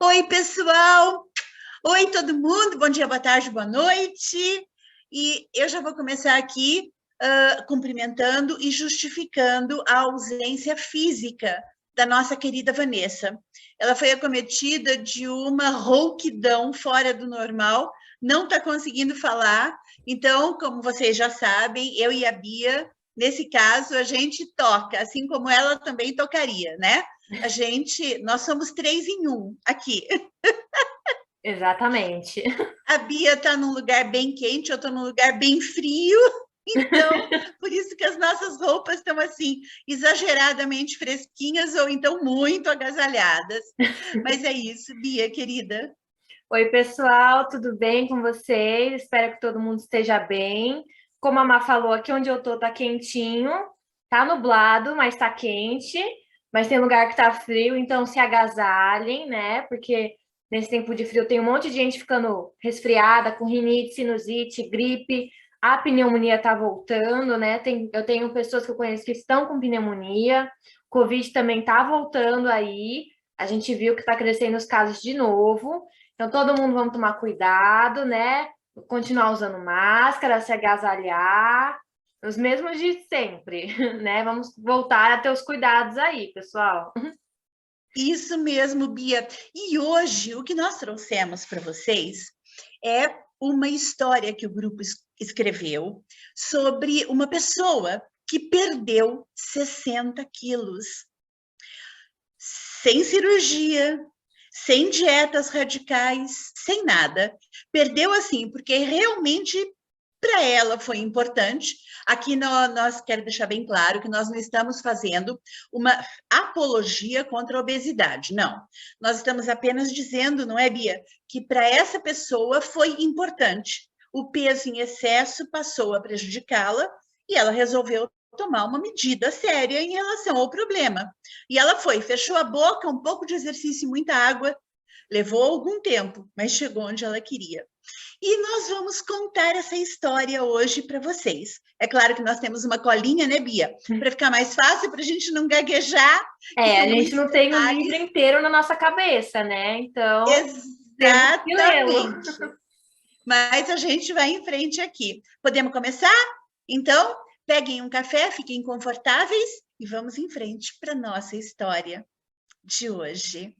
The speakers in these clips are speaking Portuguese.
Oi, pessoal! Oi, todo mundo! Bom dia, boa tarde, boa noite! E eu já vou começar aqui cumprimentando e justificando a ausência física da nossa querida Vanessa. Ela foi acometida de uma rouquidão fora do normal, não está conseguindo falar. Então, como vocês já sabem, eu e a Bia, nesse caso, a gente toca, assim como ela também tocaria, né? Nós somos 3 em 1 aqui. Exatamente. A Bia está num lugar bem quente, eu estou num lugar bem frio. Então, por isso que as nossas roupas estão assim, exageradamente fresquinhas ou então muito agasalhadas. Mas é isso, Bia, querida. Oi, pessoal, tudo bem com vocês? Espero que todo mundo esteja bem. Como a Má falou, aqui onde eu tô tá quentinho, tá nublado, mas tá quente. Mas tem lugar que tá frio, então se agasalhem, né? Porque nesse tempo de frio tem um monte de gente ficando resfriada, com rinite, sinusite, gripe. A pneumonia tá voltando, né? Eu tenho pessoas que eu conheço que estão com pneumonia. Covid também tá voltando aí. A gente viu que tá crescendo os casos de novo. Então, todo mundo vamos tomar cuidado, né? Continuar usando máscara, se agasalhar, os mesmos de sempre, né? Vamos voltar a ter os cuidados aí, pessoal. Isso mesmo, Bia. E hoje, o que nós trouxemos para vocês é uma história que o grupo escreveu sobre uma pessoa que perdeu 60 quilos. Sem cirurgia, sem dietas radicais, sem nada. Perdeu assim, porque realmente para ela foi importante. Aqui nós quero deixar bem claro que nós não estamos fazendo uma apologia contra a obesidade, não. Nós estamos apenas dizendo, não é, Bia, que para essa pessoa foi importante. O peso em excesso passou a prejudicá-la e ela resolveu tomar uma medida séria em relação ao problema. E ela foi, fechou a boca, um pouco de exercício e muita água, levou algum tempo, mas chegou onde ela queria. E nós vamos contar essa história hoje para vocês. É claro que nós temos uma colinha, né, Bia? Para ficar mais fácil, para a gente não gaguejar, que É, a são gente muitos não tem o livro detalhes. inteiro na nossa cabeça, né? Então, temos que lê-lo. Exatamente. Mas a gente vai em frente aqui. Podemos começar? Então, peguem um café, fiquem confortáveis e vamos em frente para nossa história de hoje.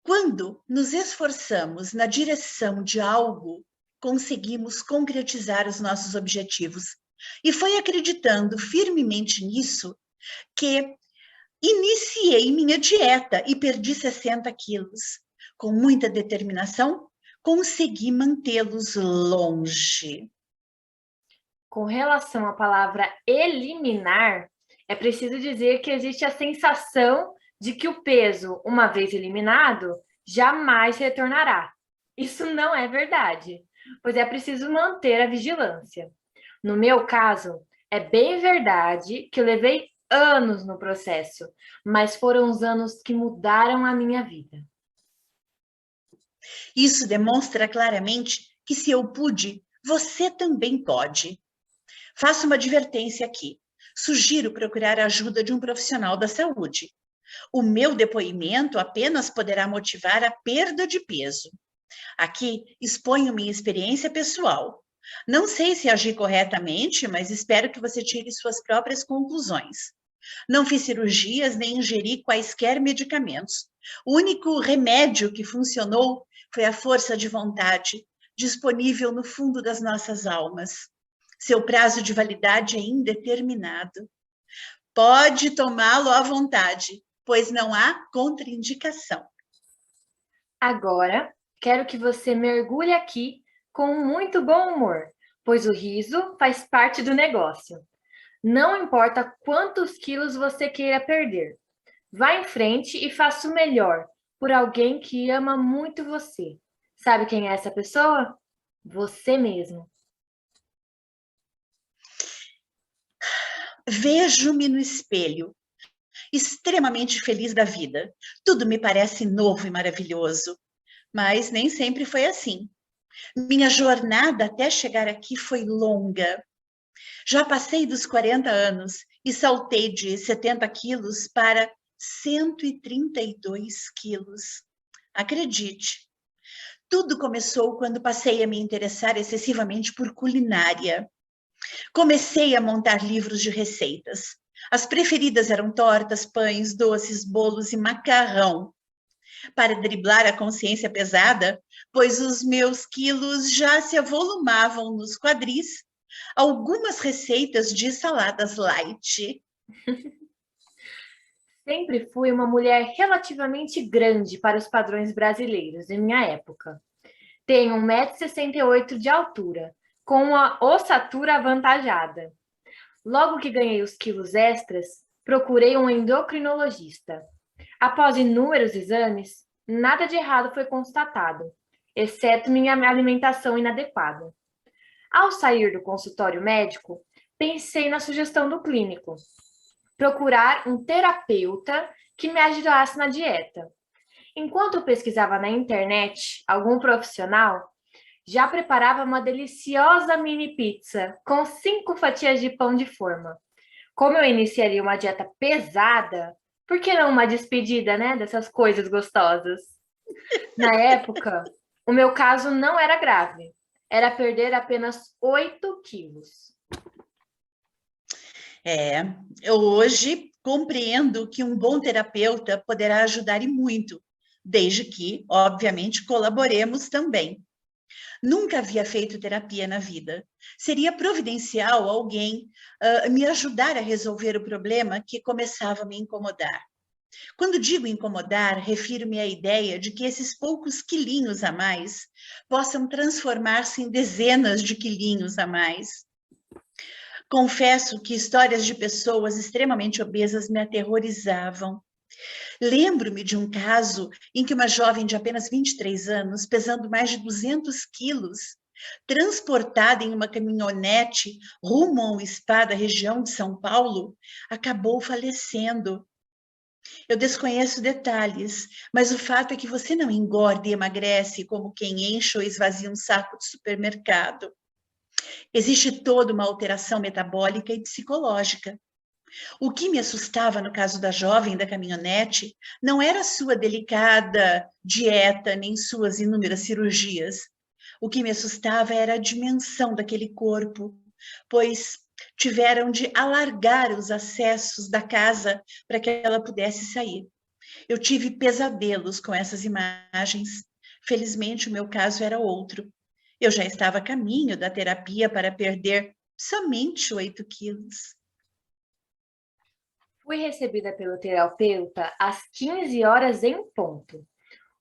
Quando nos esforçamos na direção de algo, conseguimos concretizar os nossos objetivos. E foi acreditando firmemente nisso que iniciei minha dieta e perdi 60 quilos. Com muita determinação, consegui mantê-los longe. Com relação à palavra eliminar, é preciso dizer que existe a sensação de que o peso, uma vez eliminado, jamais retornará. Isso não é verdade, pois é preciso manter a vigilância. No meu caso, é bem verdade que eu levei anos no processo, mas foram os anos que mudaram a minha vida. Isso demonstra claramente que se eu pude, você também pode. Faço uma advertência aqui. Sugiro procurar a ajuda de um profissional da saúde. O meu depoimento apenas poderá motivar a perda de peso. Aqui exponho minha experiência pessoal. Não sei se agi corretamente, mas espero que você tire suas próprias conclusões. Não fiz cirurgias nem ingeri quaisquer medicamentos. O único remédio que funcionou foi a força de vontade, disponível no fundo das nossas almas. Seu prazo de validade é indeterminado. Pode tomá-lo à vontade, pois não há contraindicação. Agora, quero que você mergulhe aqui com muito bom humor, pois o riso faz parte do negócio. Não importa quantos quilos você queira perder, vá em frente e faça o melhor por alguém que ama muito você. Sabe quem é essa pessoa? Você mesmo. Vejo-me no espelho, extremamente feliz da vida. Tudo me parece novo e maravilhoso, mas nem sempre foi assim. Minha jornada até chegar aqui foi longa. Já passei dos 40 anos e saltei de 70 quilos para 132 quilos. Acredite, tudo começou quando passei a me interessar excessivamente por culinária. Comecei a montar livros de receitas. As preferidas eram tortas, pães, doces, bolos e macarrão. Para driblar a consciência pesada, pois os meus quilos já se avolumavam nos quadris, algumas receitas de saladas light. Sempre fui uma mulher relativamente grande para os padrões brasileiros em minha época. Tenho 1,68 m de altura, com uma ossatura avantajada. Logo que ganhei os quilos extras, procurei um endocrinologista. Após inúmeros exames, nada de errado foi constatado, exceto minha alimentação inadequada. Ao sair do consultório médico, pensei na sugestão do clínico: procurar um terapeuta que me ajudasse na dieta. Enquanto eu pesquisava na internet algum profissional, já preparava uma deliciosa mini pizza com 5 fatias de pão de forma. Como eu iniciaria uma dieta pesada, por que não uma despedida, né, dessas coisas gostosas? Na época, o meu caso não era grave. Era perder apenas 8 quilos. Eu hoje compreendo que um bom terapeuta poderá ajudar e muito, desde que, obviamente, colaboremos também. Nunca havia feito terapia na vida. Seria providencial alguém me ajudar a resolver o problema que começava a me incomodar. Quando digo incomodar, refiro-me à ideia de que esses poucos quilinhos a mais possam transformar-se em dezenas de quilinhos a mais. Confesso que histórias de pessoas extremamente obesas me aterrorizavam. Lembro-me de um caso em que uma jovem de apenas 23 anos, pesando mais de 200 quilos, transportada em uma caminhonete rumo a um spa da região de São Paulo, acabou falecendo. Eu desconheço detalhes, mas o fato é que você não engorda e emagrece como quem enche ou esvazia um saco de supermercado. Existe toda uma alteração metabólica e psicológica. O que me assustava no caso da jovem da caminhonete não era sua delicada dieta nem suas inúmeras cirurgias. O que me assustava era a dimensão daquele corpo, pois tiveram de alargar os acessos da casa para que ela pudesse sair. Eu tive pesadelos com essas imagens. Felizmente, o meu caso era outro. Eu já estava a caminho da terapia para perder somente 8 quilos. Fui recebida pelo terapeuta às 15 horas em ponto.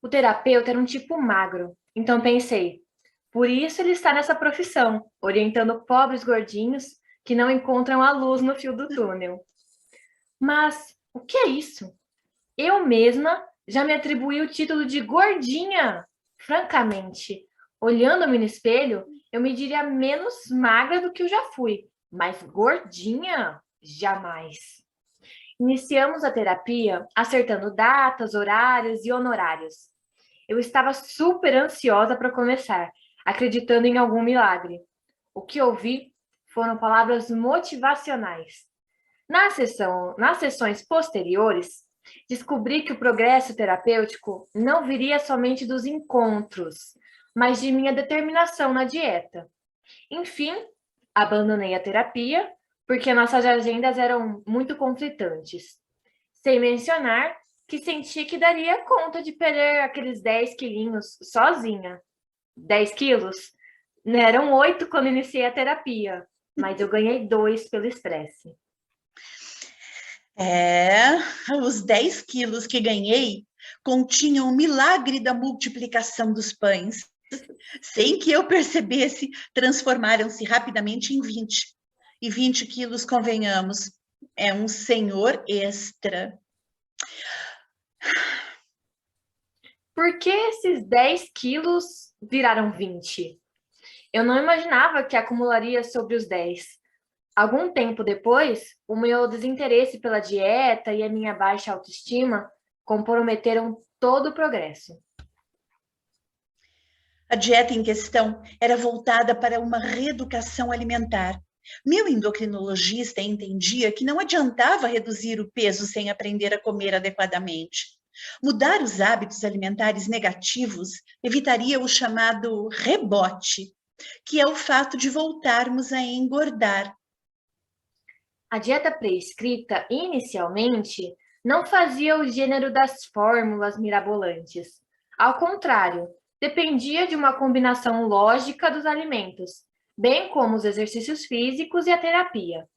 O terapeuta era um tipo magro, então pensei, por isso ele está nessa profissão, orientando pobres gordinhos que não encontram a luz no fio do túnel. Mas o que é isso? Eu mesma já me atribuí o título de gordinha. Francamente, olhando-me no espelho, eu me diria menos magra do que eu já fui, mas gordinha, jamais. Iniciamos a terapia acertando datas, horários e honorários. Eu estava super ansiosa para começar, acreditando em algum milagre. O que ouvi foram palavras motivacionais. Nas sessões posteriores, descobri que o progresso terapêutico não viria somente dos encontros, mas de minha determinação na dieta. Enfim, abandonei a terapia porque nossas agendas eram muito conflitantes. Sem mencionar que senti que daria conta de perder aqueles 10 quilinhos sozinha. 10 quilos? Eram 8 quando iniciei a terapia, mas eu ganhei 2 pelo estresse. Os 10 quilos que ganhei continham o milagre da multiplicação dos pães. Sem que eu percebesse, transformaram-se rapidamente em 20. E 20 quilos, convenhamos, é um senhor extra. Por que esses 10 quilos viraram 20? Eu não imaginava que acumularia sobre os 10. Algum tempo depois, o meu desinteresse pela dieta e a minha baixa autoestima comprometeram todo o progresso. A dieta em questão era voltada para uma reeducação alimentar. Meu endocrinologista entendia que não adiantava reduzir o peso sem aprender a comer adequadamente. Mudar os hábitos alimentares negativos evitaria o chamado rebote, que é o fato de voltarmos a engordar. A dieta prescrita, inicialmente, não fazia o gênero das fórmulas mirabolantes. Ao contrário, dependia de uma combinação lógica dos alimentos, bem como os exercícios físicos e a terapia.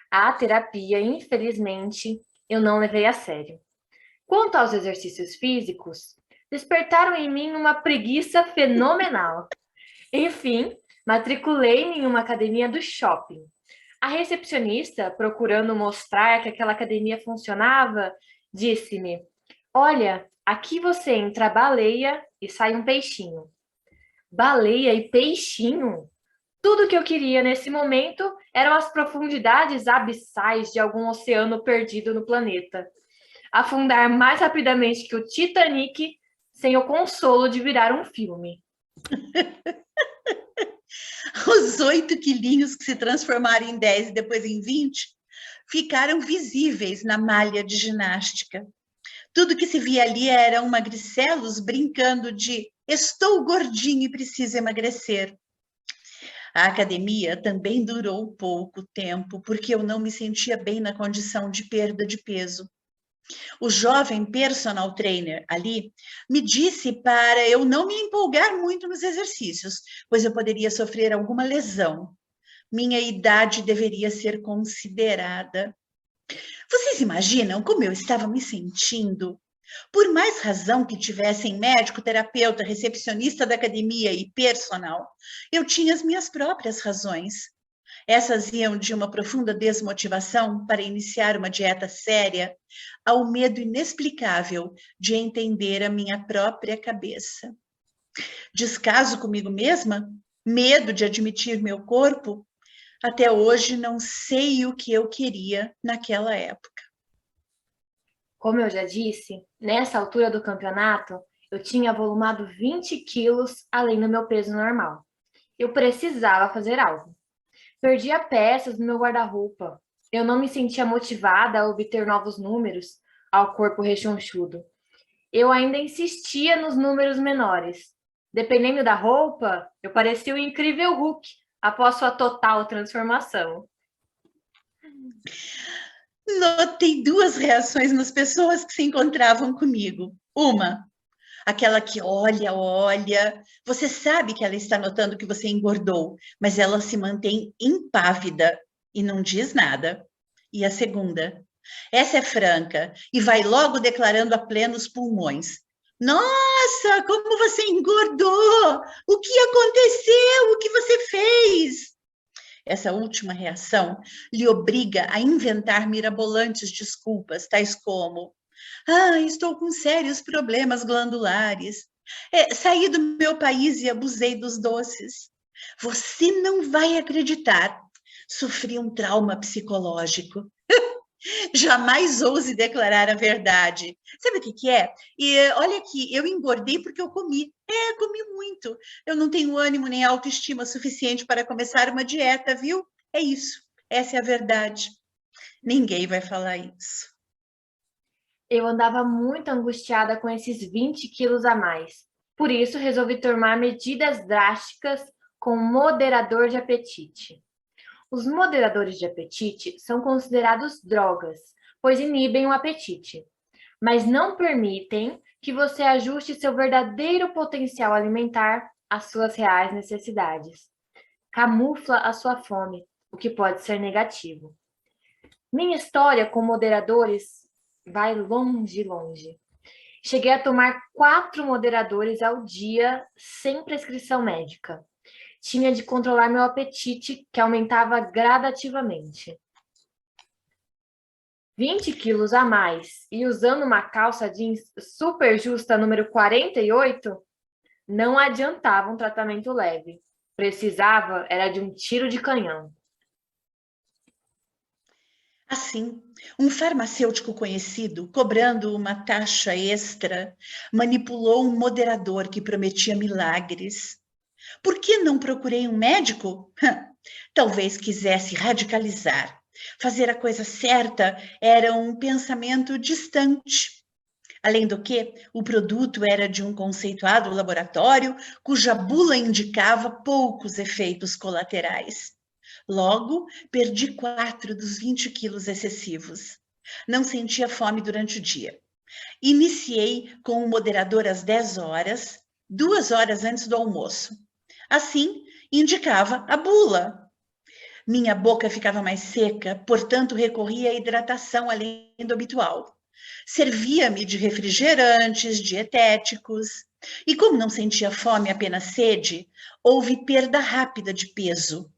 A terapia, infelizmente, eu não levei a sério. Quanto aos exercícios físicos, despertaram em mim uma preguiça fenomenal. Enfim, matriculei-me em uma academia do shopping. A recepcionista, procurando mostrar que aquela academia funcionava, disse-me: "Olha, aqui você entra baleia e sai um peixinho." Baleia e peixinho? Tudo que eu queria nesse momento eram as profundidades abissais de algum oceano perdido no planeta. Afundar mais rapidamente que o Titanic, sem o consolo de virar um filme. Os 8 quilinhos que se transformaram em 10 e depois em 20 ficaram visíveis na malha de ginástica. Tudo que se via ali eram magricelos brincando de estou gordinho e preciso emagrecer. A academia também durou pouco tempo, porque eu não me sentia bem na condição de perda de peso. O jovem personal trainer ali me disse para eu não me empolgar muito nos exercícios, pois eu poderia sofrer alguma lesão. Minha idade deveria ser considerada. Vocês imaginam como eu estava me sentindo? Por mais razão que tivessem médico, terapeuta, recepcionista da academia e personal, eu tinha as minhas próprias razões. Essas iam de uma profunda desmotivação para iniciar uma dieta séria ao medo inexplicável de entender a minha própria cabeça. Descaso comigo mesma? Medo de admitir meu corpo? Até hoje não sei o que eu queria naquela época. Como eu já disse, nessa altura do campeonato, eu tinha volumado 20 quilos além do meu peso normal. Eu precisava fazer algo. Perdia peças no meu guarda-roupa. Eu não me sentia motivada a obter novos números ao corpo rechonchudo. Eu ainda insistia nos números menores. Dependendo da roupa, eu parecia o incrível Hulk após sua total transformação. Notei 2 reações nas pessoas que se encontravam comigo. Uma, aquela que olha, você sabe que ela está notando que você engordou, mas ela se mantém impávida e não diz nada. E a segunda, essa é franca e vai logo declarando a plenos pulmões: nossa, como você engordou! O que aconteceu? O que você fez? Essa última reação lhe obriga a inventar mirabolantes desculpas, tais como: estou com sérios problemas glandulares. Saí do meu país e abusei dos doces. Você não vai acreditar. Sofri um trauma psicológico. Jamais ouse declarar a verdade. Sabe o que é? E olha aqui, eu engordei porque eu comi. Comi muito. Eu não tenho ânimo nem autoestima suficiente para começar uma dieta, viu? É isso. Essa é a verdade. Ninguém vai falar isso. Eu andava muito angustiada com esses 20 quilos a mais. Por isso, resolvi tomar medidas drásticas com moderador de apetite. Os moderadores de apetite são considerados drogas, pois inibem o apetite, mas não permitem que você ajuste seu verdadeiro potencial alimentar às suas reais necessidades. Camufla a sua fome, o que pode ser negativo. Minha história com moderadores vai longe, longe. Cheguei a tomar 4 moderadores ao dia sem prescrição médica. Tinha de controlar meu apetite, que aumentava gradativamente. 20 quilos a mais e usando uma calça jeans super justa número 48, não adiantava um tratamento leve. Precisava era de um tiro de canhão. Assim, um farmacêutico conhecido, cobrando uma taxa extra, manipulou um moderador que prometia milagres. Por que não procurei um médico? Talvez quisesse radicalizar. Fazer a coisa certa era um pensamento distante. Além do que, o produto era de um conceituado laboratório cuja bula indicava poucos efeitos colaterais. Logo, perdi 4 dos 20 quilos excessivos. Não sentia fome durante o dia. Iniciei com o moderador às 10 horas, 2 horas antes do almoço. Assim, indicava a bula. Minha boca ficava mais seca, portanto, recorri à hidratação além do habitual. Servia-me de refrigerantes, dietéticos. E como não sentia fome, apenas sede, houve perda rápida de peso.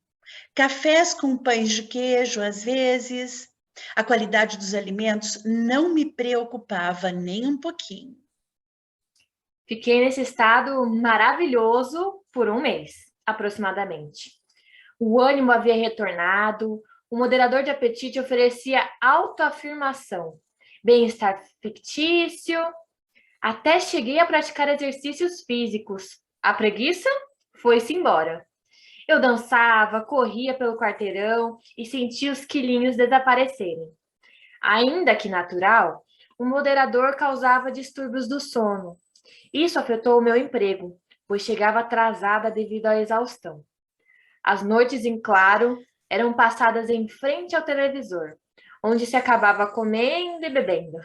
Cafés com pães de queijo, às vezes. A qualidade dos alimentos não me preocupava nem um pouquinho. Fiquei nesse estado maravilhoso por um mês, aproximadamente. O ânimo havia retornado, o moderador de apetite oferecia autoafirmação, bem-estar fictício, até cheguei a praticar exercícios físicos. A preguiça foi-se embora. Eu dançava, corria pelo quarteirão e sentia os quilinhos desaparecerem. Ainda que natural, o moderador causava distúrbios do sono. Isso afetou o meu emprego, pois chegava atrasada devido à exaustão. As noites em claro eram passadas em frente ao televisor, onde se acabava comendo e bebendo.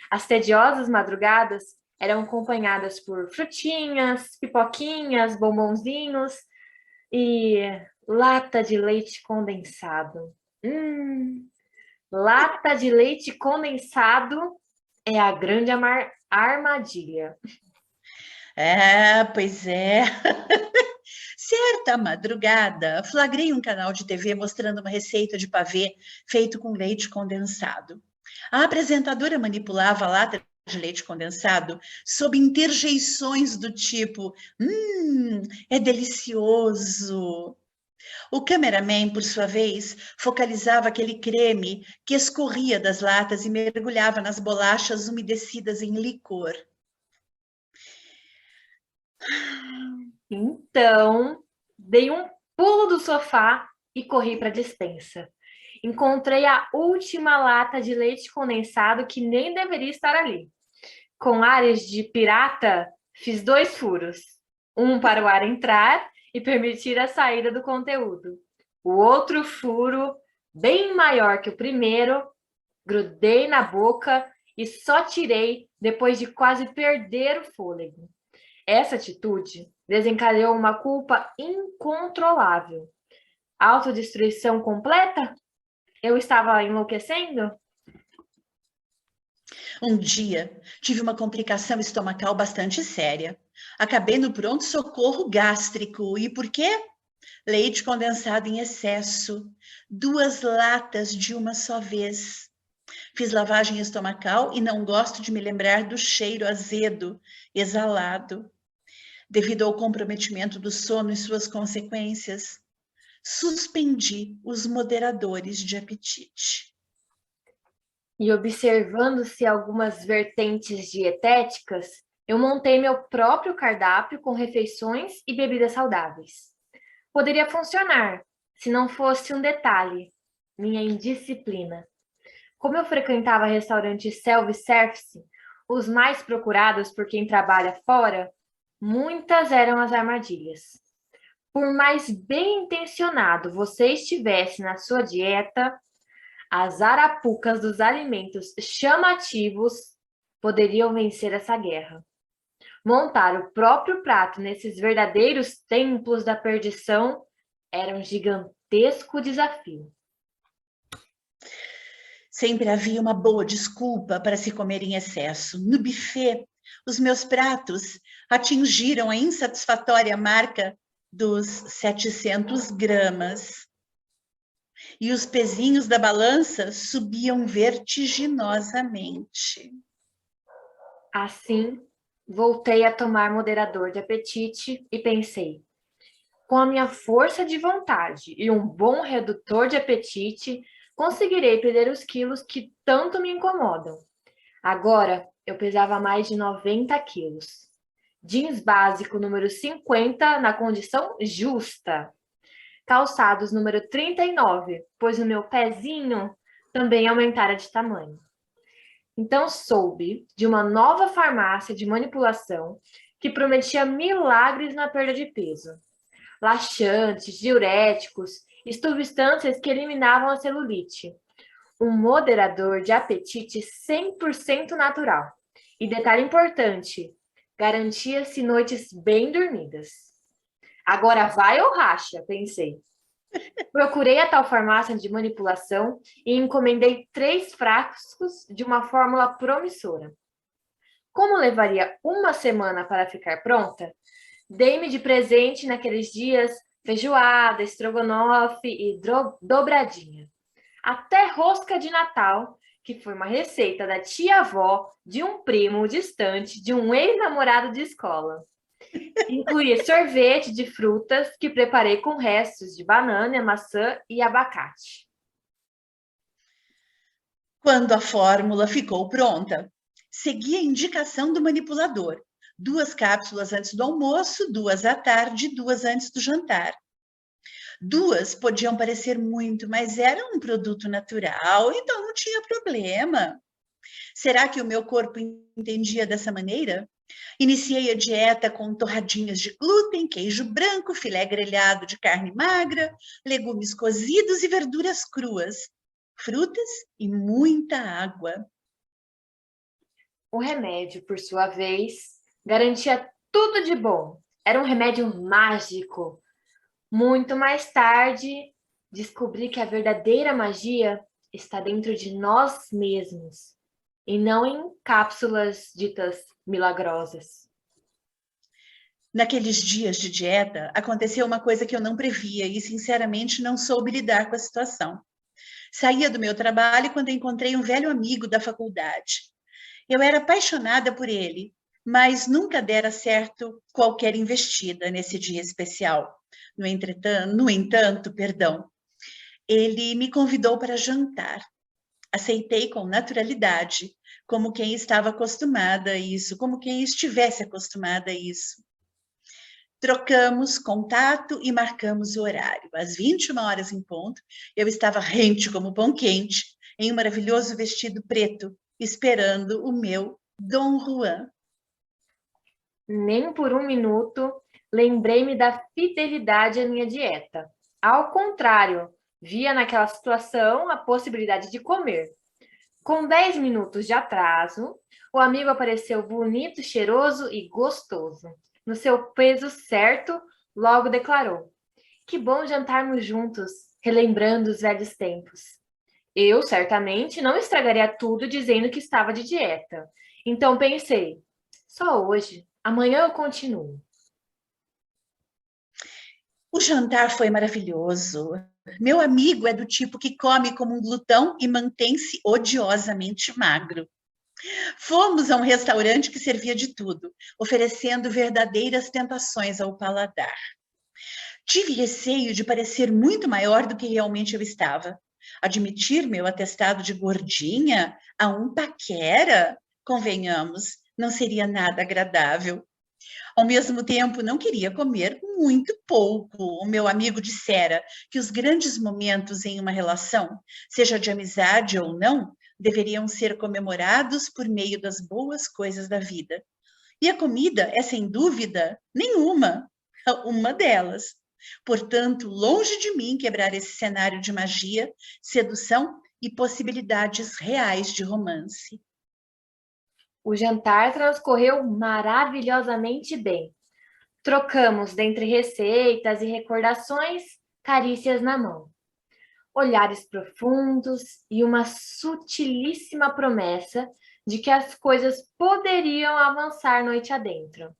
As tediosas madrugadas eram acompanhadas por frutinhas, pipoquinhas, bombonzinhos e lata de leite condensado. Lata de leite condensado é a grande armadilha. Pois é. Certa madrugada, flagrei um canal de TV mostrando uma receita de pavê feito com leite condensado. A apresentadora manipulava a lata de leite condensado sob interjeições do tipo: é delicioso. O cameraman, por sua vez, focalizava aquele creme que escorria das latas e mergulhava nas bolachas umedecidas em licor. Então, dei um pulo do sofá e corri para a despensa. Encontrei a última lata de leite condensado que nem deveria estar ali. Com ares de pirata, fiz 2 furos. Um para o ar entrar e permitir a saída do conteúdo. O outro furo, bem maior que o primeiro, grudei na boca e só tirei depois de quase perder o fôlego. Essa atitude desencadeou uma culpa incontrolável. Autodestruição completa? Eu estava enlouquecendo? Um dia, tive uma complicação estomacal bastante séria. Acabei no pronto-socorro gástrico. E por quê? Leite condensado em excesso. 2 latas de uma só vez. Fiz lavagem estomacal e não gosto de me lembrar do cheiro azedo, exalado. Devido ao comprometimento do sono e suas consequências, suspendi os moderadores de apetite. E observando-se algumas vertentes dietéticas, eu montei meu próprio cardápio com refeições e bebidas saudáveis. Poderia funcionar, se não fosse um detalhe, minha indisciplina. Como eu frequentava restaurantes self-service, os mais procurados por quem trabalha fora, muitas eram as armadilhas. Por mais bem intencionado você estivesse na sua dieta, as arapucas dos alimentos chamativos poderiam vencer essa guerra. Montar o próprio prato nesses verdadeiros templos da perdição era um gigantesco desafio. Sempre havia uma boa desculpa para se comer em excesso. No buffet, os meus pratos atingiram a insatisfatória marca dos 700 gramas. E os pezinhos da balança subiam vertiginosamente. Assim, voltei a tomar moderador de apetite e pensei: com a minha força de vontade e um bom redutor de apetite, conseguirei perder os quilos que tanto me incomodam. Agora, eu pesava mais de 90 quilos. Jeans básico número 50 na condição justa. Calçados número 39, pois o meu pezinho também aumentara de tamanho. Então soube de uma nova farmácia de manipulação que prometia milagres na perda de peso. Laxantes, diuréticos e substâncias que eliminavam a celulite. Um moderador de apetite 100% natural. E detalhe importante, garantia-se noites bem dormidas. Agora vai ou racha, pensei. Procurei a tal farmácia de manipulação e encomendei 3 frascos de uma fórmula promissora. Como levaria uma semana para ficar pronta, dei-me de presente naqueles dias feijoada, estrogonofe e dobradinha. Até rosca de Natal, que foi uma receita da tia-avó de um primo distante de um ex-namorado de escola. Incluía sorvete de frutas que preparei com restos de banana, maçã e abacate. Quando a fórmula ficou pronta, segui a indicação do manipulador. 2 cápsulas antes do almoço, 2 à tarde e 2 antes do jantar. 2 podiam parecer muito, mas era um produto natural, então não tinha problema. Será que o meu corpo entendia dessa maneira? Iniciei a dieta com torradinhas de glúten, queijo branco, filé grelhado de carne magra, legumes cozidos e verduras cruas, frutas e muita água. O remédio, por sua vez, garantia tudo de bom. Era um remédio mágico. Muito mais tarde, descobri que a verdadeira magia está dentro de nós mesmos e não em cápsulas ditas milagrosas. Naqueles dias de dieta, aconteceu uma coisa que eu não previa e, sinceramente, não soube lidar com a situação. Saía do meu trabalho quando encontrei um velho amigo da faculdade. Eu era apaixonada por ele, mas nunca dera certo qualquer investida nesse dia especial. No entanto, ele me convidou para jantar. Aceitei com naturalidade, como quem estava acostumada a isso, como quem estivesse acostumada a isso. Trocamos contato e marcamos o horário. Às 21 horas em ponto, eu estava rente como pão quente, em um maravilhoso vestido preto, esperando o meu Dom Juan. Nem por um minuto lembrei-me da fidelidade à minha dieta. Ao contrário, via naquela situação a possibilidade de comer. Com 10 minutos de atraso, o amigo apareceu bonito, cheiroso e gostoso. No seu peso certo, logo declarou: "Que bom jantarmos juntos, relembrando os velhos tempos." Eu, certamente, não estragaria tudo dizendo que estava de dieta. Então pensei: só hoje, amanhã eu continuo. O jantar foi maravilhoso. Meu amigo é do tipo que come como um glutão e mantém-se odiosamente magro. Fomos a um restaurante que servia de tudo, oferecendo verdadeiras tentações ao paladar. Tive receio de parecer muito maior do que realmente eu estava. Admitir meu atestado de gordinha a um paquera, convenhamos, não seria nada agradável. Ao mesmo tempo, não queria comer muito pouco. O meu amigo dissera que os grandes momentos em uma relação, seja de amizade ou não, deveriam ser comemorados por meio das boas coisas da vida. E a comida é, sem dúvida nenhuma, uma delas. Portanto, longe de mim quebrar esse cenário de magia, sedução e possibilidades reais de romance. O jantar transcorreu maravilhosamente bem. Trocamos dentre receitas e recordações, carícias na mão. Olhares profundos e uma sutilíssima promessa de que as coisas poderiam avançar noite adentro.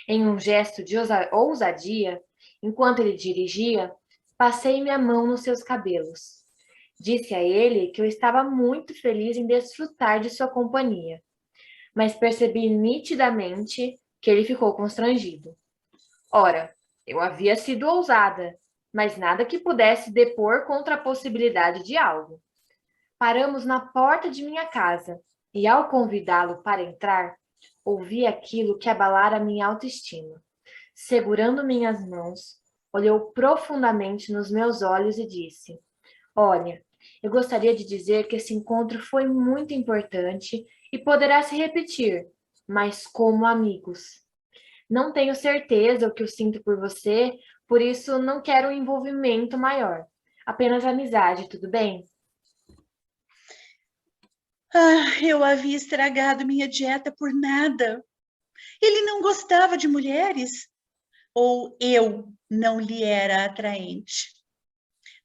Em um gesto de ousadia, enquanto ele dirigia, passei minha mão nos seus cabelos. Disse a ele que eu estava muito feliz em desfrutar de sua companhia, mas percebi nitidamente que ele ficou constrangido. Ora, eu havia sido ousada, mas nada que pudesse depor contra a possibilidade de algo. Paramos na porta de minha casa e, ao convidá-lo para entrar, ouvi aquilo que abalara minha autoestima. Segurando minhas mãos, olhou profundamente nos meus olhos e disse: "Olha, Eu gostaria de dizer que esse encontro foi muito importante e poderá se repetir, mas como amigos. Não tenho certeza o que eu sinto por você, por isso não quero um envolvimento maior. Apenas amizade, tudo bem? Eu havia estragado minha dieta por nada. Ele não gostava de mulheres? Ou eu não lhe era atraente?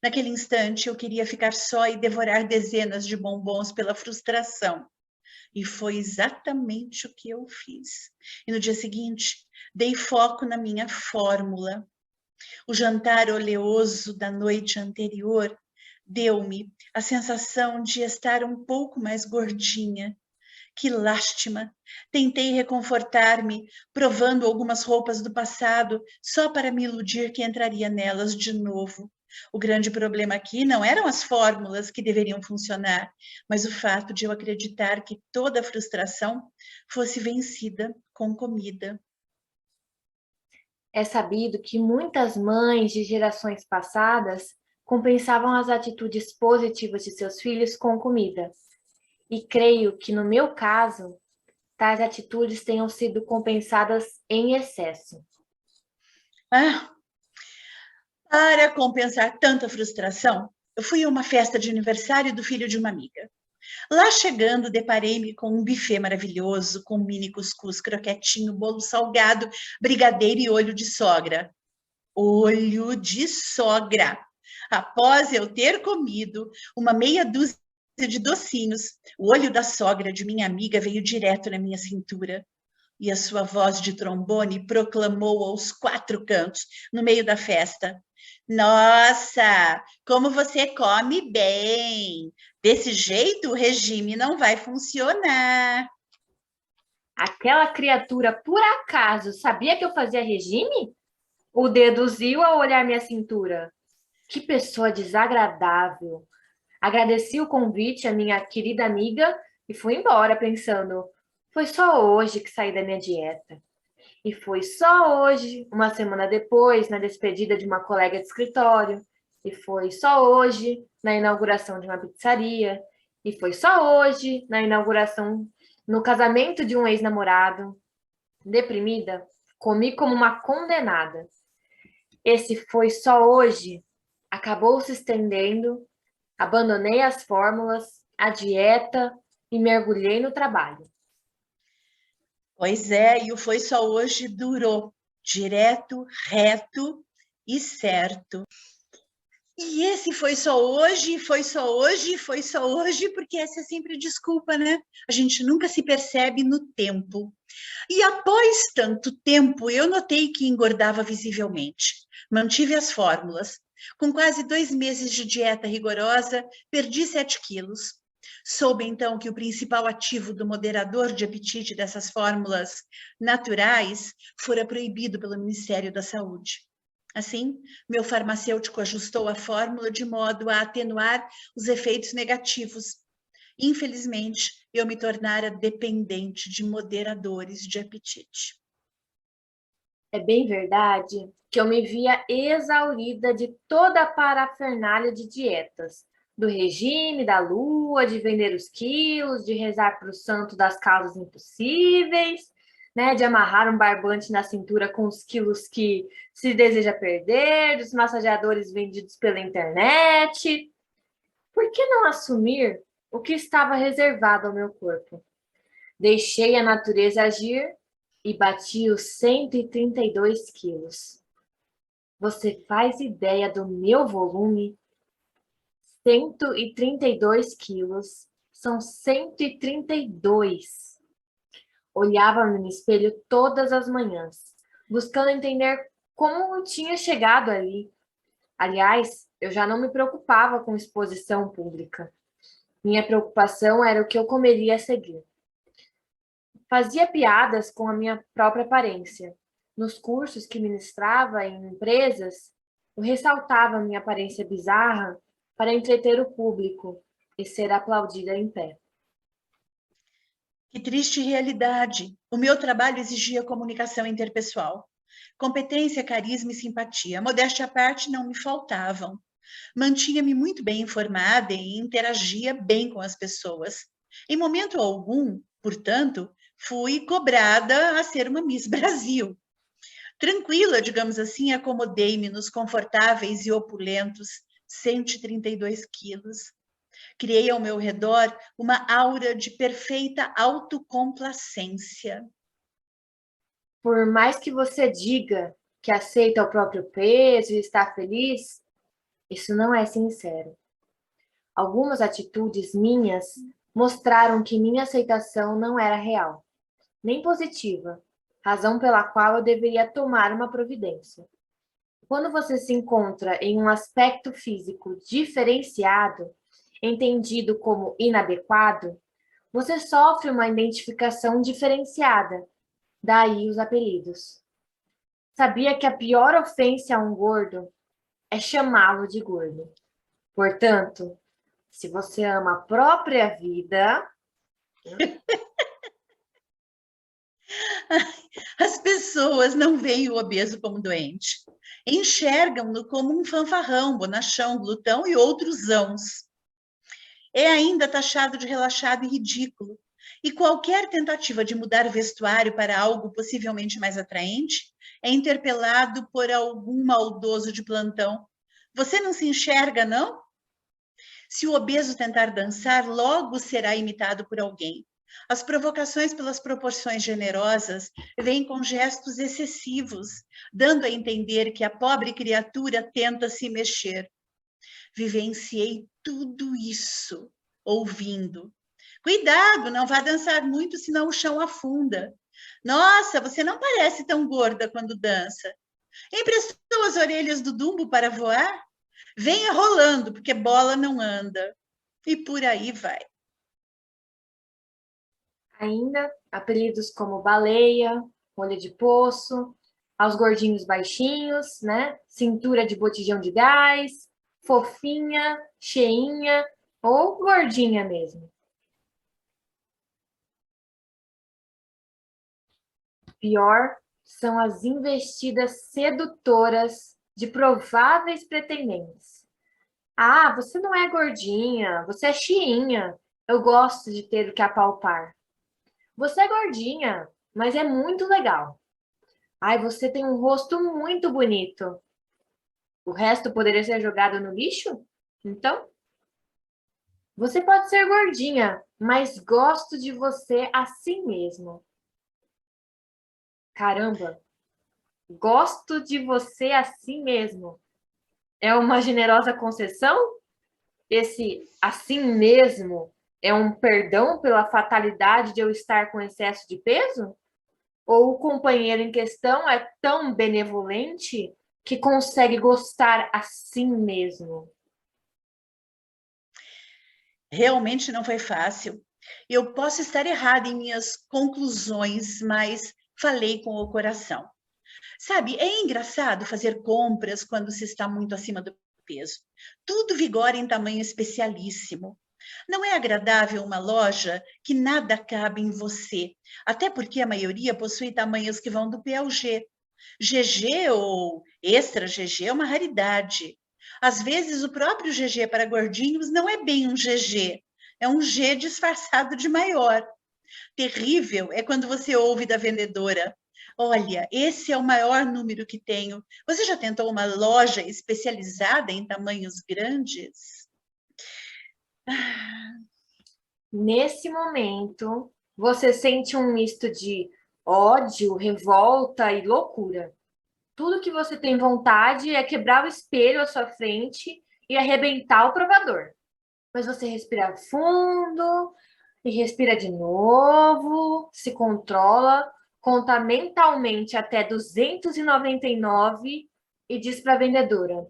Naquele instante, eu queria ficar só e devorar dezenas de bombons pela frustração. E foi exatamente o que eu fiz. E no dia seguinte, dei foco na minha fórmula. O jantar oleoso da noite anterior deu-me a sensação de estar um pouco mais gordinha. Que lástima! Tentei reconfortar-me, provando algumas roupas do passado, só para me iludir que entraria nelas de novo. O grande problema aqui não eram as fórmulas que deveriam funcionar, mas o fato de eu acreditar que toda a frustração fosse vencida com comida. É sabido que muitas mães de gerações passadas compensavam as atitudes positivas de seus filhos com comida. E creio que, no meu caso, tais atitudes tenham sido compensadas em excesso. Ah, para compensar tanta frustração, eu fui a uma festa de aniversário do filho de uma amiga. Lá chegando, deparei-me com um buffet maravilhoso, com mini cuscuz, croquetinho, bolo salgado, brigadeiro e olho de sogra. Olho de sogra! Após eu ter comido uma meia dúzia de docinhos, o olho da sogra de minha amiga veio direto na minha cintura. E a sua voz de trombone proclamou aos quatro cantos, no meio da festa: Nossa, como você come bem! Desse jeito, o regime não vai funcionar. Aquela criatura, por acaso, sabia que eu fazia regime? Ou deduziu ao olhar minha cintura? Que pessoa desagradável! Agradeci o convite à minha querida amiga e fui embora pensando, foi só hoje que saí da minha dieta. E foi só hoje, uma semana depois, na despedida de uma colega de escritório. E foi só hoje, na inauguração de uma pizzaria. E foi só hoje, na inauguração, no casamento de um ex-namorado. Deprimida, comi como uma condenada. Esse foi só hoje acabou se estendendo. Abandonei as fórmulas, a dieta e mergulhei no trabalho. Pois é, e o foi só hoje durou, direto, reto e certo. E esse foi só hoje, foi só hoje, foi só hoje, porque essa é sempre desculpa, né? A gente nunca se percebe no tempo. E após tanto tempo, eu notei que engordava visivelmente. Mantive as fórmulas. Com quase 2 meses de dieta rigorosa, perdi 7 quilos. Soube então que o principal ativo do moderador de apetite dessas fórmulas naturais fora proibido pelo Ministério da Saúde. Assim, meu farmacêutico ajustou a fórmula de modo a atenuar os efeitos negativos. Infelizmente, eu me tornara dependente de moderadores de apetite. É bem verdade que eu me via exaurida de toda a parafernália de dietas, do regime, da lua, de vender os quilos, de rezar para o santo das causas impossíveis, né, de amarrar um barbante na cintura com os quilos que se deseja perder, dos massageadores vendidos pela internet. Por que não assumir o que estava reservado ao meu corpo? Deixei a natureza agir e bati os 132 quilos. Você faz ideia do meu volume? 132 quilos. São 132. Olhava-me no espelho todas as manhãs, buscando entender como eu tinha chegado ali. Aliás, eu já não me preocupava com exposição pública. Minha preocupação era o que eu comeria a seguir. Fazia piadas com a minha própria aparência. Nos cursos que ministrava em empresas, eu ressaltava minha aparência bizarra para entreter o público e ser aplaudida em pé. Que triste realidade. O meu trabalho exigia comunicação interpessoal. Competência, carisma e simpatia. Modéstia à parte não me faltavam. Mantinha-me muito bem informada e interagia bem com as pessoas. Em momento algum, portanto, fui cobrada a ser uma Miss Brasil. Tranquila, digamos assim, acomodei-me nos confortáveis e opulentos 132 quilos. Criei ao meu redor uma aura de perfeita autocomplacência. Por mais que você diga que aceita o próprio peso e está feliz, isso não é sincero. Algumas atitudes minhas mostraram que minha aceitação não era real, nem positiva, razão pela qual eu deveria tomar uma providência. Quando você se encontra em um aspecto físico diferenciado, entendido como inadequado, você sofre uma identificação diferenciada, daí os apelidos. Sabia que a pior ofensa a um gordo é chamá-lo de gordo. Portanto, se você ama a própria vida... As pessoas não veem o obeso como doente. Enxergam-no como um fanfarrão, bonachão, glutão e outros ãos. É ainda taxado de relaxado e ridículo. E qualquer tentativa de mudar vestuário para algo possivelmente mais atraente é interpelado por algum maldoso de plantão. Você não se enxerga, não? Se o obeso tentar dançar, logo será imitado por alguém. As provocações pelas proporções generosas vêm com gestos excessivos, dando a entender que a pobre criatura tenta se mexer. Vivenciei tudo isso, ouvindo. Cuidado, não vá dançar muito, senão o chão afunda. Nossa, você não parece tão gorda quando dança. Emprestou as orelhas do Dumbo para voar? Venha rolando, porque bola não anda. E por aí vai. Ainda apelidos como baleia, olho de poço, aos gordinhos baixinhos, né? Cintura de botijão de gás, fofinha, cheinha ou gordinha mesmo. Pior são as investidas sedutoras de prováveis pretendentes. Ah, você não é gordinha, você é cheinha. Eu gosto de ter o que apalpar. Você é gordinha, mas é muito legal. Ai, você tem um rosto muito bonito. O resto poderia ser jogado no lixo? Então, você pode ser gordinha, mas gosto de você assim mesmo. Caramba, gosto de você assim mesmo. É uma generosa concessão? Esse assim mesmo é um perdão pela fatalidade de eu estar com excesso de peso? Ou o companheiro em questão é tão benevolente que consegue gostar assim mesmo? Realmente não foi fácil. Eu posso estar errada em minhas conclusões, mas falei com o coração. Sabe, é engraçado fazer compras quando se está muito acima do peso. Tudo vigora em tamanho especialíssimo. Não é agradável uma loja que nada cabe em você, até porque a maioria possui tamanhos que vão do P ao G. GG ou extra GG é uma raridade. Às vezes, o próprio GG para gordinhos não é bem um GG, é um G disfarçado de maior. Terrível é quando você ouve da vendedora: olha, esse é o maior número que tenho. Você já tentou uma loja especializada em tamanhos grandes? Nesse momento, você sente um misto de ódio, revolta e loucura. Tudo que você tem vontade é quebrar o espelho à sua frente e arrebentar o provador. Mas você respira fundo e respira de novo, se controla, conta mentalmente até 299 e diz para a vendedora: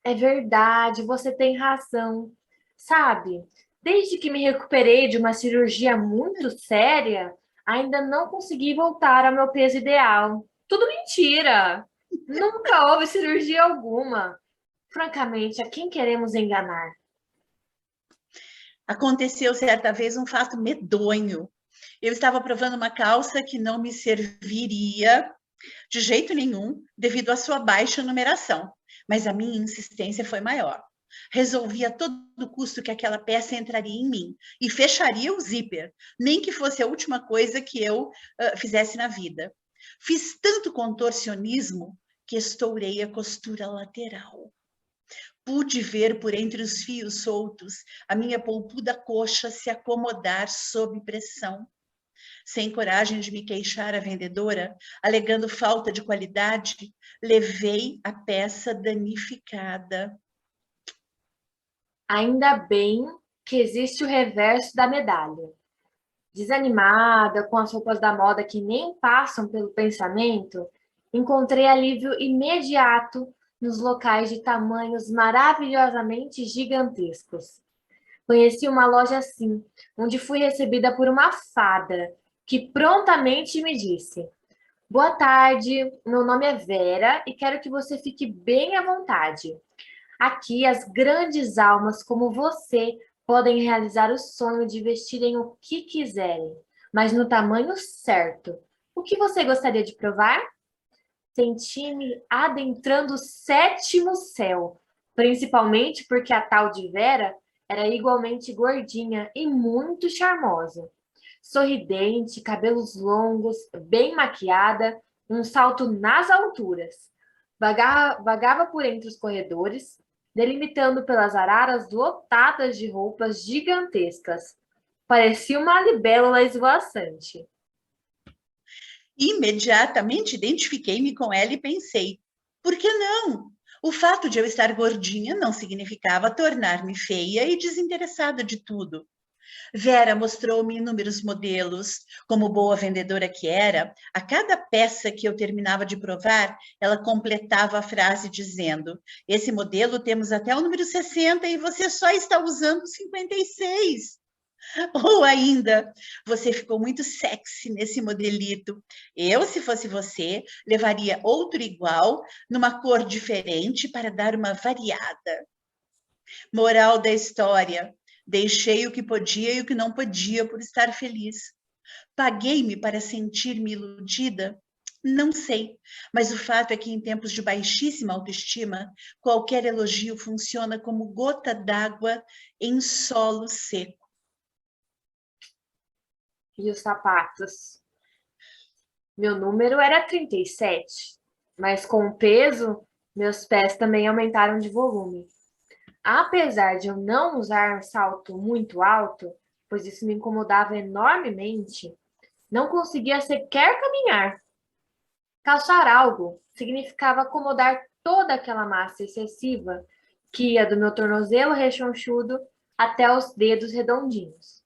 é verdade, você tem razão. Sabe, desde que me recuperei de uma cirurgia muito séria, ainda não consegui voltar ao meu peso ideal. Tudo mentira! Nunca houve cirurgia alguma. Francamente, a quem queremos enganar? Aconteceu certa vez um fato medonho. Eu estava provando uma calça que não me serviria de jeito nenhum, devido à sua baixa numeração, mas a minha insistência foi maior. Resolvi a todo custo que aquela peça entraria em mim e fecharia o zíper, nem que fosse a última coisa que eu fizesse na vida. Fiz tanto contorcionismo que estourei a costura lateral. Pude ver por entre os fios soltos a minha polpuda coxa se acomodar sob pressão. Sem coragem de me queixar à vendedora, alegando falta de qualidade, levei a peça danificada. Ainda bem que existe o reverso da medalha. Desanimada, com as roupas da moda que nem passam pelo pensamento, encontrei alívio imediato nos locais de tamanhos maravilhosamente gigantescos. Conheci uma loja assim, onde fui recebida por uma fada, que prontamente me disse: Boa tarde, meu nome é Vera e quero que você fique bem à vontade. Aqui, as grandes almas como você podem realizar o sonho de vestirem o que quiserem, mas no tamanho certo. O que você gostaria de provar? Senti-me adentrando o sétimo céu, principalmente porque a tal de Vera era igualmente gordinha e muito charmosa. Sorridente, cabelos longos, bem maquiada, um salto nas alturas. Vagava por entre os corredores, delimitando pelas araras lotadas de roupas gigantescas. Parecia uma libélula esvoaçante. Imediatamente identifiquei-me com ela e pensei: por que não? O fato de eu estar gordinha não significava tornar-me feia e desinteressada de tudo. Vera mostrou-me inúmeros modelos. Como boa vendedora que era, a cada peça que eu terminava de provar, ela completava a frase dizendo: esse modelo temos até o número 60 e você só está usando o 56. Ou ainda, você ficou muito sexy nesse modelito. Eu, se fosse você, levaria outro igual, numa cor diferente, para dar uma variada. Moral da história: deixei o que podia e o que não podia por estar feliz. Paguei-me para sentir-me iludida? Não sei, mas o fato é que em tempos de baixíssima autoestima, qualquer elogio funciona como gota d'água em solo seco. E os sapatos? Meu número era 37, mas com o peso, meus pés também aumentaram de volume. Apesar de eu não usar um salto muito alto, pois isso me incomodava enormemente, não conseguia sequer caminhar. Calçar algo significava acomodar toda aquela massa excessiva que ia do meu tornozelo rechonchudo até os dedos redondinhos.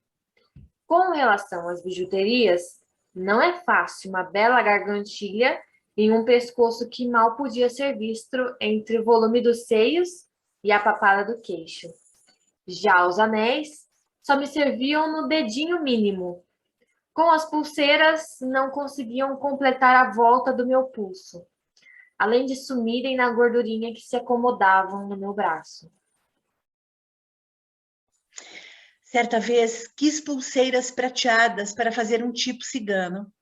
Com relação às bijuterias, não é fácil uma bela gargantilha em um pescoço que mal podia ser visto entre o volume dos seios e a papada do queixo. Já os anéis só me serviam no dedinho mínimo. Com as pulseiras, não conseguiam completar a volta do meu pulso, além de sumirem na gordurinha que se acomodavam no meu braço. Certa vez, quis pulseiras prateadas para fazer um tipo cigano.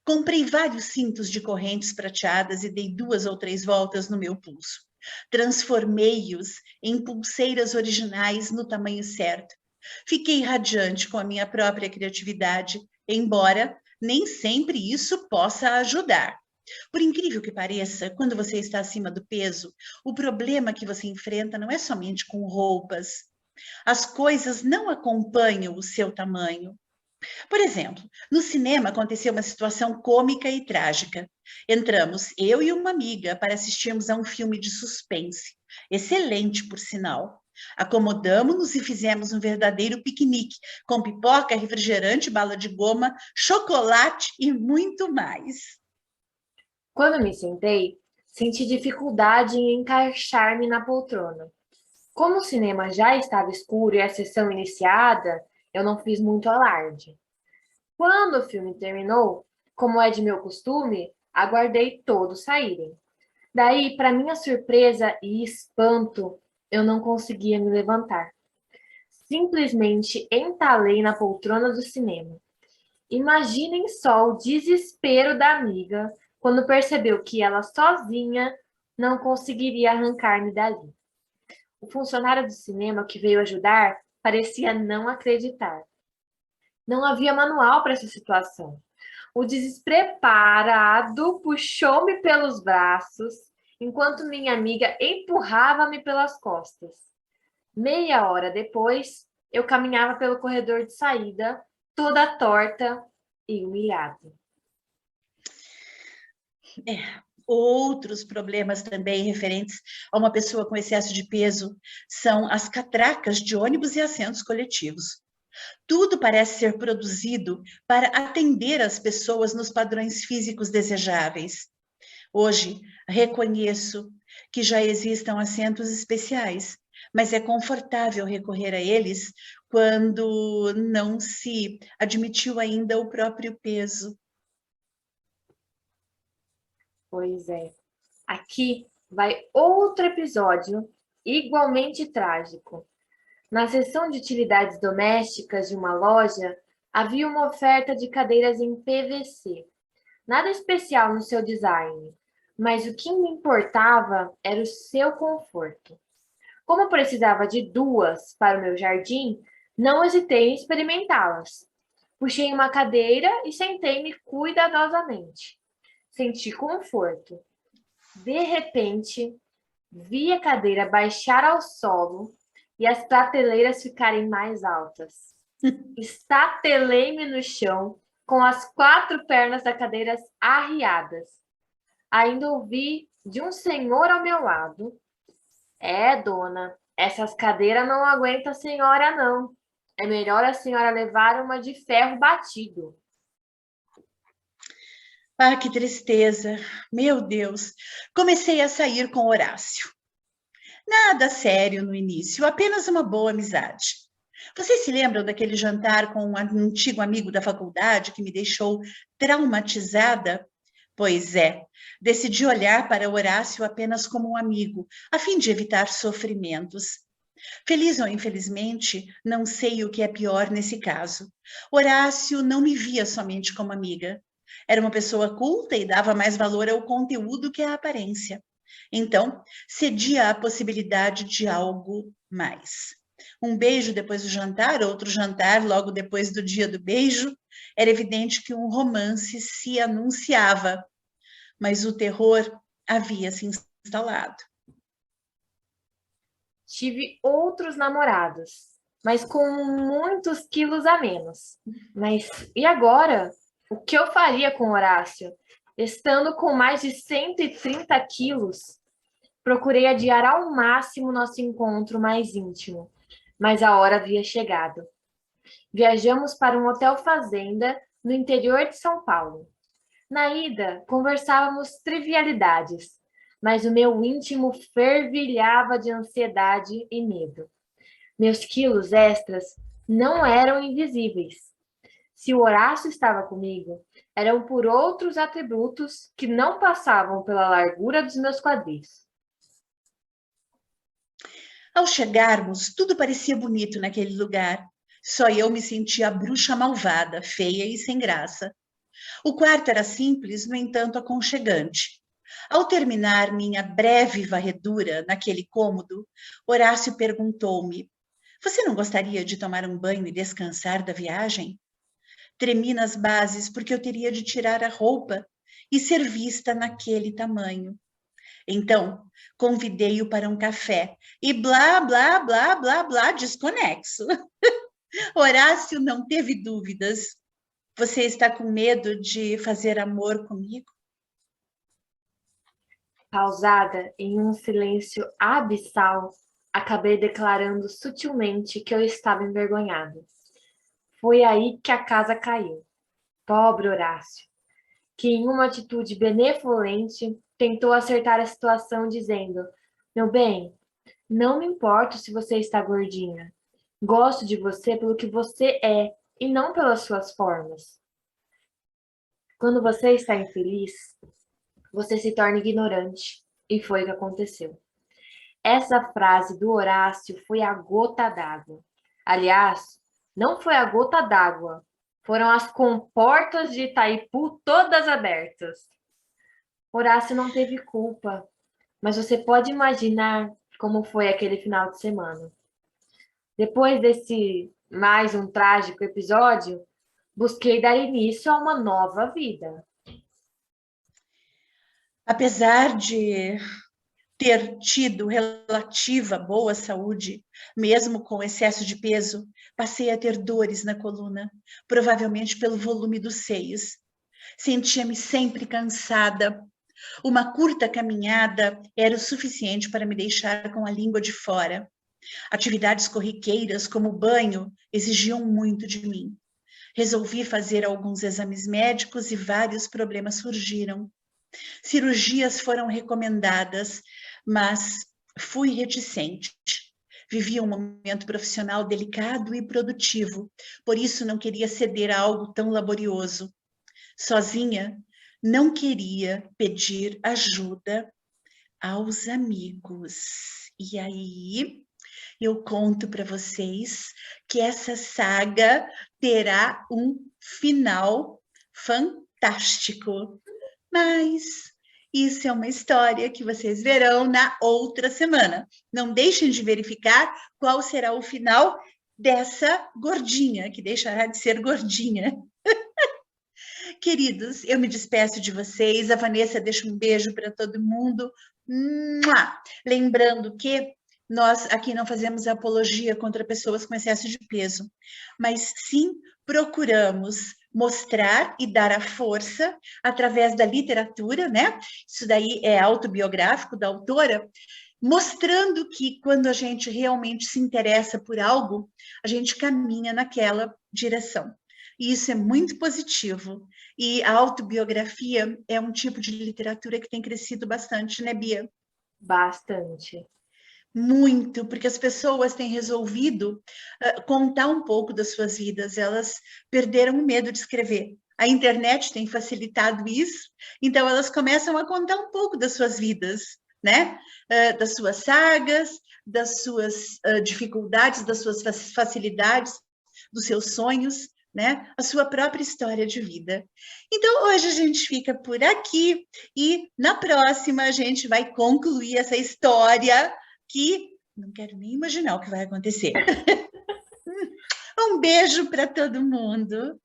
Comprei vários cintos de correntes prateadas e dei 2 ou 3 voltas no meu pulso. Transformei-os em pulseiras originais no tamanho certo. Fiquei radiante com a minha própria criatividade, embora nem sempre isso possa ajudar. Por incrível que pareça, quando você está acima do peso, o problema que você enfrenta não é somente com roupas. As coisas não acompanham o seu tamanho. Por exemplo, no cinema aconteceu uma situação cômica e trágica. Entramos, eu e uma amiga, para assistirmos a um filme de suspense. Excelente, por sinal. Acomodamos-nos e fizemos um verdadeiro piquenique, com pipoca, refrigerante, bala de goma, chocolate e muito mais. Quando me sentei, senti dificuldade em encaixar-me na poltrona. Como o cinema já estava escuro e a sessão iniciada, eu não fiz muito alarde. Quando o filme terminou, como é de meu costume, aguardei todos saírem. Daí, para minha surpresa e espanto, eu não conseguia me levantar. Simplesmente entalei na poltrona do cinema. Imaginem só o desespero da amiga quando percebeu que ela sozinha não conseguiria arrancar-me dali. O funcionário do cinema que veio ajudar parecia não acreditar. Não havia manual para essa situação. O despreparado puxou-me pelos braços, enquanto minha amiga empurrava-me pelas costas. Meia hora depois, eu caminhava pelo corredor de saída, toda torta e humilhada. Outros problemas também referentes a uma pessoa com excesso de peso são as catracas de ônibus e assentos coletivos. Tudo parece ser produzido para atender as pessoas nos padrões físicos desejáveis. Hoje, reconheço que já existam assentos especiais, mas é confortável recorrer a eles quando não se admitiu ainda o próprio peso. Pois é. Aqui vai outro episódio igualmente trágico. Na seção de utilidades domésticas de uma loja, havia uma oferta de cadeiras em PVC. Nada especial no seu design, mas o que me importava era o seu conforto. Como eu precisava de 2 para o meu jardim, não hesitei em experimentá-las. Puxei uma cadeira e sentei-me cuidadosamente. Senti conforto. De repente, vi a cadeira baixar ao solo e as prateleiras ficarem mais altas. Estatelei-me no chão com as 4 pernas da cadeira arriadas. Ainda ouvi de um senhor ao meu lado: "É, dona, essas cadeiras não aguentam a senhora, não. É melhor a senhora levar uma de ferro batido." Ah, que tristeza! Meu Deus! Comecei a sair com Horácio. Nada sério no início, apenas uma boa amizade. Vocês se lembram daquele jantar com um antigo amigo da faculdade que me deixou traumatizada? Pois é, decidi olhar para Horácio apenas como um amigo, a fim de evitar sofrimentos. Feliz ou infelizmente, não sei o que é pior nesse caso. Horácio não me via somente como amiga. Era uma pessoa culta e dava mais valor ao conteúdo que à aparência. Então, cedia à possibilidade de algo mais. Um beijo depois do jantar, outro jantar logo depois do dia do beijo. Era evidente que um romance se anunciava, mas o terror havia se instalado. Tive outros namorados, mas com muitos quilos a menos. Mas e agora? O que eu faria com Horácio? Estando com mais de 130 quilos, procurei adiar ao máximo nosso encontro mais íntimo, mas a hora havia chegado. Viajamos para um hotel fazenda no interior de São Paulo. Na ida, conversávamos trivialidades, mas o meu íntimo fervilhava de ansiedade e medo. Meus quilos extras não eram invisíveis. Se o Horácio estava comigo, eram por outros atributos que não passavam pela largura dos meus quadris. Ao chegarmos, tudo parecia bonito naquele lugar. Só eu me sentia a bruxa malvada, feia e sem graça. O quarto era simples, no entanto aconchegante. Ao terminar minha breve varredura naquele cômodo, Horácio perguntou-me: "Você não gostaria de tomar um banho e descansar da viagem?" Tremi nas bases porque eu teria de tirar a roupa e ser vista naquele tamanho. Então, convidei-o para um café e blá, blá, blá, blá, blá, desconexo. Horácio não teve dúvidas. Você está com medo de fazer amor comigo? Pausada em um silêncio abissal, acabei declarando sutilmente que eu estava envergonhada. Foi aí que a casa caiu. Pobre Horácio, que em uma atitude benevolente tentou acertar a situação dizendo: "Meu bem, não me importo se você está gordinha. Gosto de você pelo que você é e não pelas suas formas. Quando você está infeliz, você se torna ignorante." E foi o que aconteceu. Essa frase do Horácio foi a gota d'água. Aliás, não foi a gota d'água, foram as comportas de Itaipu todas abertas. Horácio não teve culpa, mas você pode imaginar como foi aquele final de semana. Depois desse mais um trágico episódio, busquei dar início a uma nova vida. Apesar de ter tido relativa boa saúde, mesmo com excesso de peso, passei a ter dores na coluna, provavelmente pelo volume dos seios. Sentia-me sempre cansada. Uma curta caminhada era o suficiente para me deixar com a língua de fora. Atividades corriqueiras, como banho, exigiam muito de mim. Resolvi fazer alguns exames médicos e vários problemas surgiram. Cirurgias foram recomendadas, mas fui reticente. Vivia um momento profissional delicado e produtivo, por isso não queria ceder a algo tão laborioso. Sozinha, não queria pedir ajuda aos amigos. E aí, eu conto para vocês que essa saga terá um final fantástico. Mas isso é uma história que vocês verão na outra semana. Não deixem de verificar qual será o final dessa gordinha, que deixará de ser gordinha. Queridos, eu me despeço de vocês. A Vanessa deixa um beijo para todo mundo. Mua! Lembrando que nós aqui não fazemos apologia contra pessoas com excesso de peso, mas sim procuramos mostrar e dar a força através da literatura, né? Isso daí é autobiográfico da autora, mostrando que quando a gente realmente se interessa por algo, a gente caminha naquela direção. E isso é muito positivo. E a autobiografia é um tipo de literatura que tem crescido bastante, né, Bia? Bastante. Muito, porque as pessoas têm resolvido contar um pouco das suas vidas, elas perderam o medo de escrever. A internet tem facilitado isso, então elas começam a contar um pouco das suas vidas, né? Das suas sagas, das suas dificuldades, das suas facilidades, dos seus sonhos, né? A sua própria história de vida. Então, hoje a gente fica por aqui e na próxima a gente vai concluir essa história que não quero nem imaginar o que vai acontecer. Um beijo para todo mundo.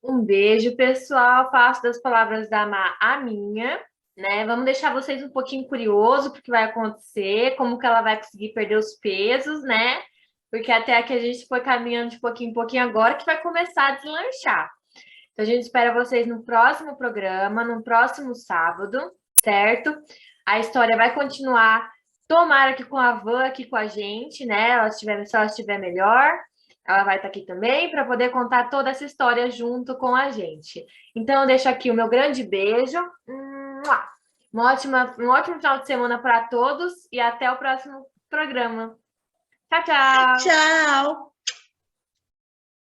Um beijo, pessoal. Faço das palavras da Má a minha, né? Vamos deixar vocês um pouquinho curiosos porque vai acontecer, como que ela vai conseguir perder os pesos, né? Porque até aqui a gente foi caminhando de pouquinho em pouquinho agora que vai começar a deslanchar. Então a gente espera vocês no próximo programa, no próximo sábado, certo? A história vai continuar, tomara que com a Van aqui com a gente, né? Se ela estiver melhor, ela vai estar aqui também para poder contar toda essa história junto com a gente. Então, eu deixo aqui o meu grande beijo. Um ótimo final de semana para todos e até o próximo programa. Tchau, tchau! Tchau!